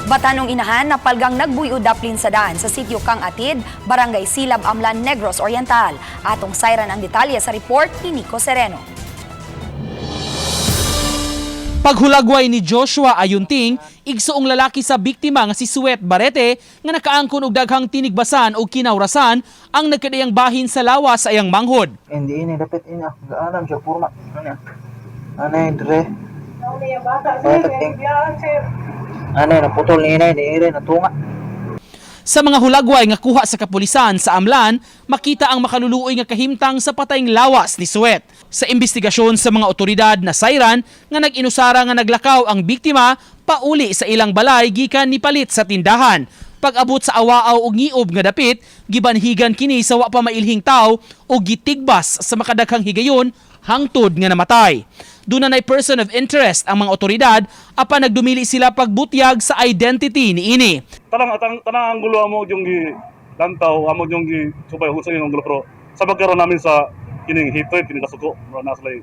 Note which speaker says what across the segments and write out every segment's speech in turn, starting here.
Speaker 1: Batanong inahan na palgang nagbuyo daplin sa daan sa sitio Kang Atid, Barangay Silab, Amlan, Negros Oriental. Atong sayran ang detalye sa report ni Nico Sereno.
Speaker 2: Paghulagway ni Joshua Ayunting, igsoong lalaki sa biktima nga si Suet Barete nga nakaangkon og daghang tinigbasan o kinawrasan ang nagkadayang bahin sa lawas sa iyang manghod.
Speaker 3: Hindi ini dapat ini gaanan siya purma. Ano dre? Ano naputol ni inay ni natunga.
Speaker 2: Sa mga hulagway nga kuha sa kapulisan sa Amlan, makita ang makaluluoy nga kahimtang sa patayng lawas ni Suet. Sa investigasyon sa mga otoridad na sayran nga nag-inusara nga naglakaw ang biktima pauli sa ilang balay gikan ni palit sa tindahan. Pag-abot sa awaaw og ngiob nga dapit, gibanhigan kini sa wa pa mailhing tawo o gitigbas sa makadaghang higayon hangtod nga namatay. Doon na person of interest ang mga otoridad apan nagdumili sila pagbutyag sa identity ni ini.
Speaker 4: Tanang ang gulo amo yung gi lantaw amo yung gi subay husay ng gulo pero sa pagkaroon namin sa kining hatred kining kasuko na sila.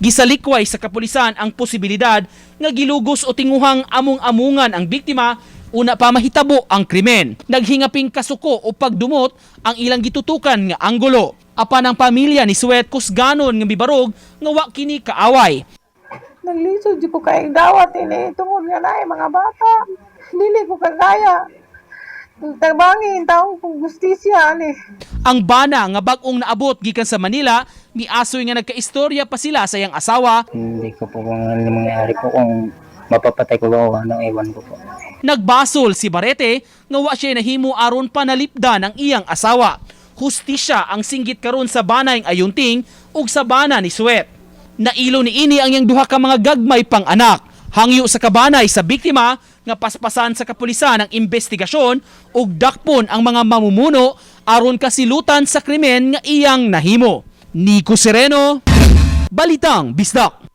Speaker 2: Gisalikway sa kapulisan ang posibilidad nga gilugos o tinguhang among-amungan ang biktima una pa mahitabo ang krimen. Naghingaping kasuko o pagdumot ang ilang gitutukan nga anggulo. Apan ang pamilya ni Suet kusganon nga mibarog nga wa kini kaaway.
Speaker 5: Naglisod di ko kay dawat ini tungod nga na mga bata. Dili ko kagaya. Tabangin taong kung justisya ani.
Speaker 2: Ang bana nga bag-ong naabot gikan sa Manila, miasoy nga nagkaistorya pa sila sa iyang asawa.
Speaker 3: Hindi ko po kung ano mangyayari po kung mapapatay ko ba ano ewan ko po.
Speaker 2: Nagbasol si Barete nga wa siya nahimo aron panalipdan ang iyang asawa. Hustisya ang singgit karon sa banay Ayunting ug sa bana ni Suet. Nailo ni ini ang iyang duha ka mga gagmay pang anak. Hangyo sa kabanay sa biktima nga paspasan sa kapulisan ang investigasyon ug dakpon ang mga mamumuno aron kasilutan sa krimen nga iyang nahimo. Nico Sereno, Balitang Bisdak.